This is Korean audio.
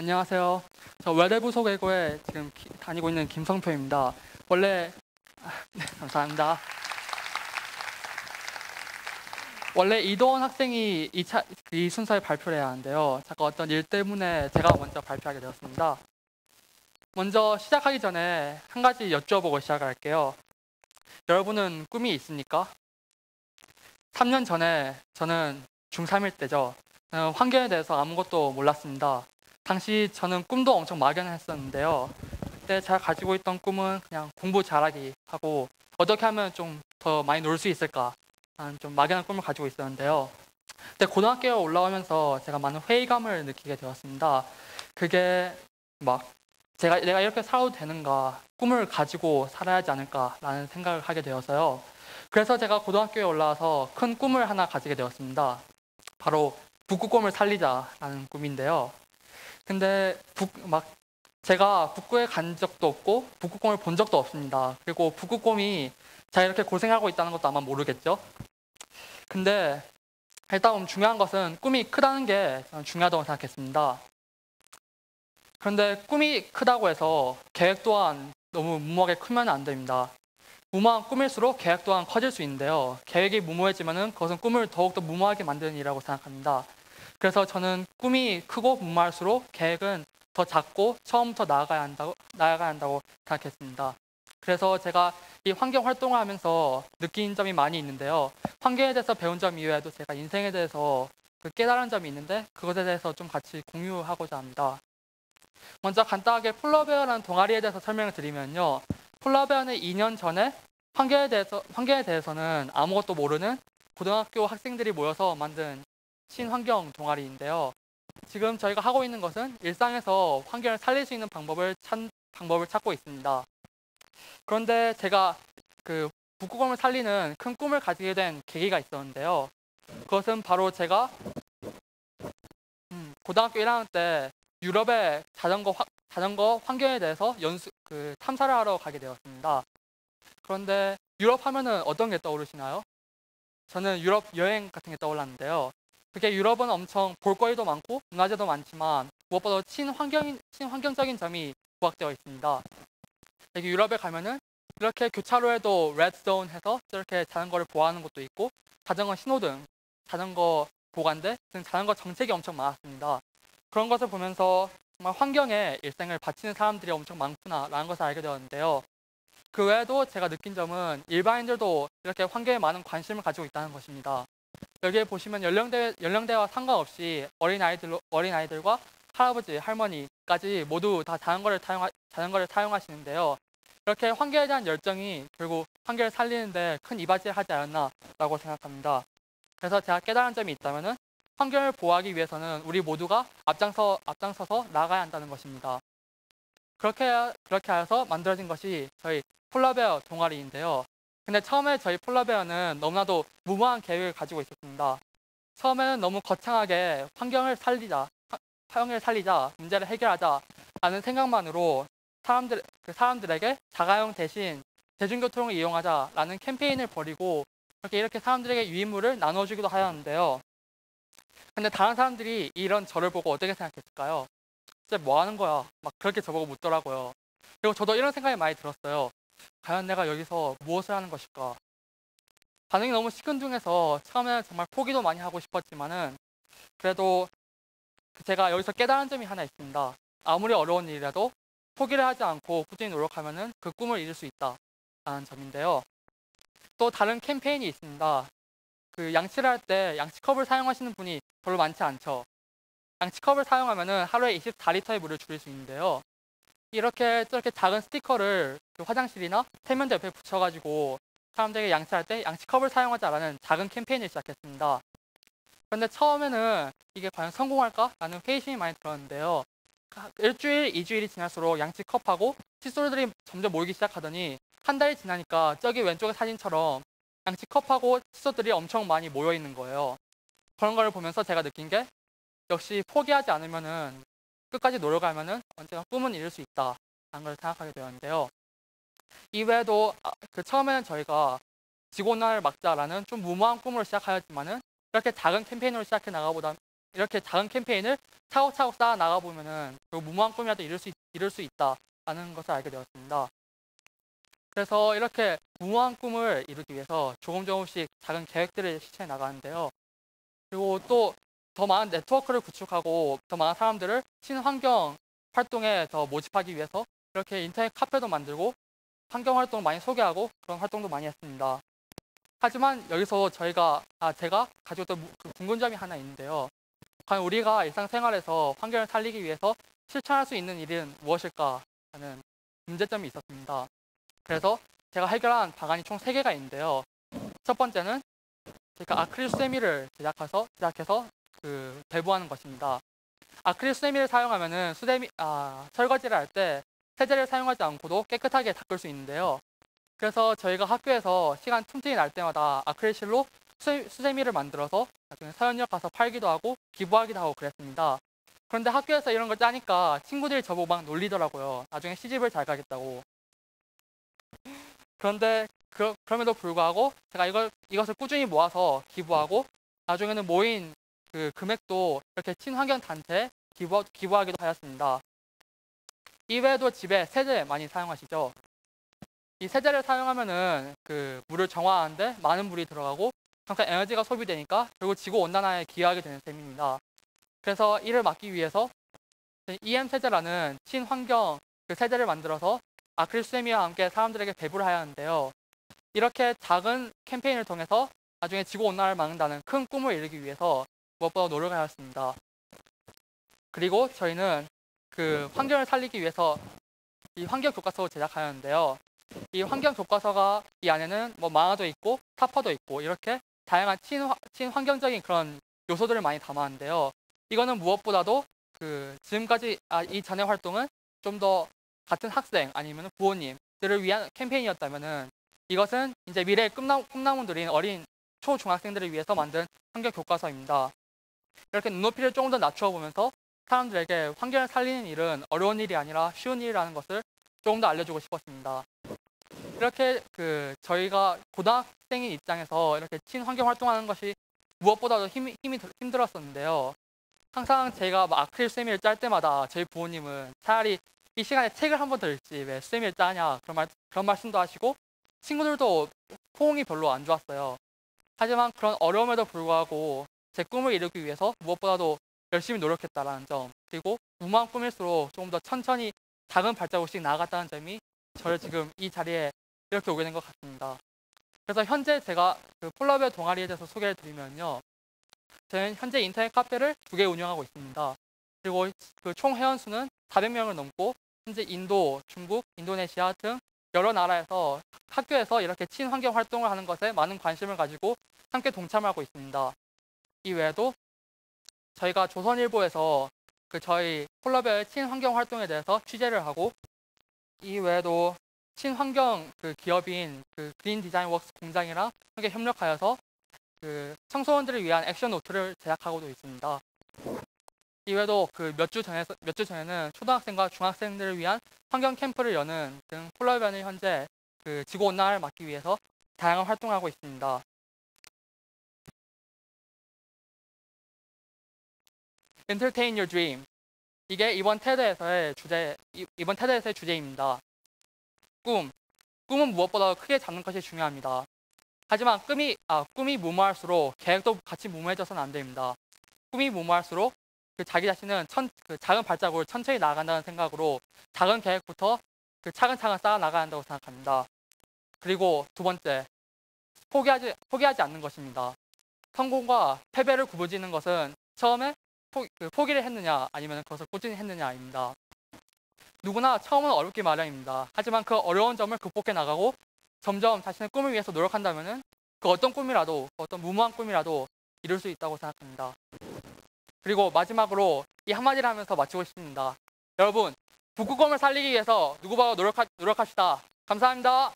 안녕하세요. 저 외대부 소개고에 지금 다니고 있는 김성표입니다. 원래 네, 감사합니다. 원래 이도원 학생이 이 순서에 발표를 해야 하는데요. 잠깐 어떤 일 때문에 제가 먼저 발표하게 되었습니다. 먼저 시작하기 전에 한 가지 여쭤보고 시작할게요. 여러분은 꿈이 있습니까? 3년 전에 저는 중3일 때죠. 환경에 대해서 아무것도 몰랐습니다. 당시 저는 꿈도 엄청 막연했었는데요. 그때 제가 가지고 있던 꿈은 그냥 공부 잘하기 하고 어떻게 하면 좀 더 많이 놀 수 있을까 하는 좀 막연한 꿈을 가지고 있었는데요. 그때 고등학교에 올라오면서 제가 많은 회의감을 느끼게 되었습니다. 그게 막 내가 이렇게 살아도 되는가, 꿈을 가지고 살아야 하지 않을까라는 생각을 하게 되어서요. 그래서 제가 고등학교에 올라와서 큰 꿈을 하나 가지게 되었습니다. 바로 북극곰을 살리자라는 꿈인데요. 근데 제가 북극에 간 적도 없고 북극곰을 본 적도 없습니다. 그리고 북극곰이 제가 이렇게 고생하고 있다는 것도 아마 모르겠죠. 근데 일단 중요한 것은 꿈이 크다는 게 저는 중요하다고 생각했습니다. 그런데 꿈이 크다고 해서 계획 또한 너무 무모하게 크면 안 됩니다. 무모한 꿈일수록 계획 또한 커질 수 있는데요. 계획이 무모해지면 그것은 꿈을 더욱더 무모하게 만드는 일이라고 생각합니다. 그래서 저는 꿈이 크고 무모할수록 계획은 더 작고 처음부터 나아가야 한다고 생각했습니다. 그래서 제가 이 환경 활동을 하면서 느낀 점이 많이 있는데요. 환경에 대해서 배운 점 이외에도 제가 인생에 대해서 깨달은 점이 있는데 그것에 대해서 좀 같이 공유하고자 합니다. 먼저 간단하게 폴라베어라는 동아리에 대해서 설명을 드리면요. 폴라베어는 2년 전에 환경에 대해서는 아무것도 모르는 고등학교 학생들이 모여서 만든 친환경 동아리인데요. 지금 저희가 하고 있는 것은 일상에서 환경을 살릴 수 있는 방법을 찾고 있습니다. 그런데 제가 북극곰을 살리는 큰 꿈을 가지게 된 계기가 있었는데요. 그것은 바로 제가 고등학교 1학년 때 유럽의 자전거 환경에 대해서 탐사를 하러 가게 되었습니다. 그런데 유럽 하면은 어떤 게 떠오르시나요? 저는 유럽 여행 같은 게 떠올랐는데요. 그게 유럽은 엄청 볼거리도 많고 문화재도 많지만 무엇보다 친환경적인 점이 부각되어 있습니다. 여기 유럽에 가면은 이렇게 교차로에도 레드존 해서 저렇게 자전거를 보호하는 곳도 있고 자전거 신호등, 자전거 보관대 등 자전거 정책이 엄청 많았습니다. 그런 것을 보면서 정말 환경에 일생을 바치는 사람들이 엄청 많구나라는 것을 알게 되었는데요. 그 외에도 제가 느낀 점은 일반인들도 이렇게 환경에 많은 관심을 가지고 있다는 것입니다. 여기에 보시면 연령대와 상관없이 어린아이들과 할아버지, 할머니까지 모두 다 자전거를 사용하시는데요. 이렇게 환경에 대한 열정이 결국 환경을 살리는데 큰 이바지를 하지 않았나라고 생각합니다. 그래서 제가 깨달은 점이 있다면은 환경을 보호하기 위해서는 우리 모두가 앞장서서 나아가야 한다는 것입니다. 그렇게 해서 만들어진 것이 저희 폴라베어 동아리인데요. 근데 처음에 저희 폴라베어는 너무나도 무모한 계획을 가지고 있었습니다. 처음에는 너무 거창하게 환경을 살리자, 문제를 해결하자 라는 생각만으로 사람들에게 자가용 대신 대중교통을 이용하자라는 캠페인을 벌이고 이렇게 사람들에게 유인물을 나눠주기도 하였는데요. 근데 다른 사람들이 이런 저를 보고 어떻게 생각했을까요? 진짜 뭐 하는 거야? 막 그렇게 저보고 묻더라고요. 그리고 저도 이런 생각이 많이 들었어요. 과연 내가 여기서 무엇을 하는 것일까? 반응이 너무 시큰둥해서 처음에는 정말 포기도 많이 하고 싶었지만은 그래도 제가 여기서 깨달은 점이 하나 있습니다. 아무리 어려운 일이라도 포기를 하지 않고 꾸준히 노력하면은 그 꿈을 이룰 수 있다라는 점인데요. 또 다른 캠페인이 있습니다. 양치를 할 때 양치컵을 사용하시는 분이 별로 많지 않죠. 양치컵을 사용하면은 하루에 24리터의 물을 줄일 수 있는데요. 저렇게 작은 스티커를 화장실이나 세면대 옆에 붙여가지고 사람들에게 양치할 때 양치컵을 사용하자라는 작은 캠페인을 시작했습니다. 그런데 처음에는 이게 과연 성공할까라는 회의심이 많이 들었는데요. 일주일, 2주일이 지날수록 양치컵하고 칫솔들이 점점 모이기 시작하더니 한 달이 지나니까 저기 왼쪽의 사진처럼 양치컵하고 칫솔들이 엄청 많이 모여 있는 거예요. 그런 걸 보면서 제가 느낀 게 역시 포기하지 않으면은 끝까지 노력하면은 언제나 꿈은 이룰 수 있다라는 걸 생각하게 되었는데요. 이외에도 처음에는 저희가 지구온난화를 막자라는 좀 무모한 꿈으로 시작하였지만은 이렇게 작은 캠페인으로 시작해 이렇게 작은 캠페인을 차곡차곡 쌓아 나가 보면은 무모한 꿈이라도 이룰 수 있다라는 것을 알게 되었습니다. 그래서 이렇게 무모한 꿈을 이루기 위해서 조금씩 작은 계획들을 실천해 나가는데요. 그리고 또 더 많은 네트워크를 구축하고 더 많은 사람들을 친환경 활동에 더 모집하기 위해서 이렇게 인터넷 카페도 만들고 환경 활동 많이 소개하고 그런 활동도 많이 했습니다. 하지만 여기서 제가 가지고 있던 궁금한 점이 하나 있는데요. 과연 우리가 일상생활에서 환경을 살리기 위해서 실천할 수 있는 일은 무엇일까 하는 문제점이 있었습니다. 그래서 제가 해결한 방안이 총 3개가 있는데요. 첫 번째는 제가 아크릴 수세미를 제작해서 배부하는 것입니다. 아크릴 수세미를 사용하면은 설거지를 할 때 세제를 사용하지 않고도 깨끗하게 닦을 수 있는데요. 그래서 저희가 학교에서 시간 틈틈이 날 때마다 아크릴실로 수세미를 만들어서 나중에 서현역 가서 팔기도 하고 기부하기도 하고 그랬습니다. 그런데 학교에서 이런 걸 짜니까 친구들이 저보고 막 놀리더라고요. 나중에 시집을 잘 가겠다고. 그런데 그럼에도 불구하고 제가 이것을 꾸준히 모아서 기부하고 나중에는 모인 그 금액도 이렇게 친환경 단체에 기부하기도 하였습니다. 이외에도 집에 세제 많이 사용하시죠? 이 세제를 사용하면은 그 물을 정화하는데 많은 물이 들어가고 항상 에너지가 소비되니까 결국 지구 온난화에 기여하게 되는 셈입니다. 그래서 이를 막기 위해서 EM 세제라는 친환경 그 세제를 만들어서 아크릴 수세미와 함께 사람들에게 배부를 해야 하는데요. 이렇게 작은 캠페인을 통해서 나중에 지구 온난화를 막는다는 큰 꿈을 이루기 위해서 무엇보다 노력을 하였습니다. 그리고 저희는 그 환경을 살리기 위해서 이 환경 교과서를 제작하였는데요. 이 환경 교과서가 이 안에는 뭐 만화도 있고 타퍼도 있고 이렇게 다양한 친환경적인 그런 요소들을 많이 담았는데요. 이거는 무엇보다도 그 지금까지 이 전의 활동은 좀 더 같은 학생 아니면 부모님들을 위한 캠페인이었다면은 이것은 이제 미래의 꿈나무들인 어린 초중학생들을 위해서 만든 환경 교과서입니다. 이렇게 눈높이를 조금 더 낮추어 보면서 사람들에게 환경을 살리는 일은 어려운 일이 아니라 쉬운 일이라는 것을 조금 더 알려주고 싶었습니다. 이렇게 그 저희가 고등학생인 입장에서 이렇게 친환경 활동하는 것이 무엇보다도 힘들었었는데요. 항상 제가 아크릴 수세미를 짤 때마다 저희 부모님은 차라리 이 시간에 책을 한 번 더 읽지 왜 수세미를 짜냐 그런 말씀도 하시고 친구들도 호응이 별로 안 좋았어요. 하지만 그런 어려움에도 불구하고 제 꿈을 이루기 위해서 무엇보다도 열심히 노력했다라는 점, 그리고 무모한 꿈일수록 조금 더 천천히 작은 발자국씩 나아갔다는 점이 저를 지금 이 자리에 이렇게 오게 된 것 같습니다. 그래서 현재 제가 그 폴라베어 동아리에 대해서 소개를 드리면요. 저는 현재 인터넷 카페를 2개 운영하고 있습니다. 그리고 그 총 회원수는 400명을 넘고 현재 인도, 중국, 인도네시아 등 여러 나라에서 학교에서 이렇게 친환경 활동을 하는 것에 많은 관심을 가지고 함께 동참하고 있습니다. 이외에도 저희가 조선일보에서 그 저희 폴라베어의 친환경 활동에 대해서 취재를 하고 이외에도 친환경 그 기업인 그 그린 디자인 웍스 공장이랑 함께 협력하여서 그 청소년들을 위한 액션 노트를 제작하고도 있습니다. 이외에도 그 몇 주 전에는 초등학생과 중학생들을 위한 환경 캠프를 여는 등 폴라베어는 현재 그 지구 온난화를 막기 위해서 다양한 활동을 하고 있습니다. Entertain your dream. 이게 이번 테드에서의 주제입니다. 꿈은 무엇보다 크게 잡는 것이 중요합니다. 하지만 꿈이 무모할수록 계획도 같이 무모해져서는 안 됩니다. 꿈이 무모할수록 그 자기 자신은 그 작은 발자국을 천천히 나아간다는 생각으로 작은 계획부터 그 차근차근 쌓아 나가야 한다고 생각합니다. 그리고 두 번째, 포기하지 않는 것입니다. 성공과 패배를 구분짓는 것은 처음에 포기를 했느냐 아니면 그것을 꾸준히 했느냐입니다. 누구나 처음은 어렵기 마련입니다. 하지만 그 어려운 점을 극복해 나가고 점점 자신의 꿈을 위해서 노력한다면 그 어떤 무모한 꿈이라도 이룰 수 있다고 생각합니다. 그리고 마지막으로 이 한마디를 하면서 마치고 싶습니다. 여러분, 북극곰을 살리기 위해서 누구보다 노력합시다. 감사합니다.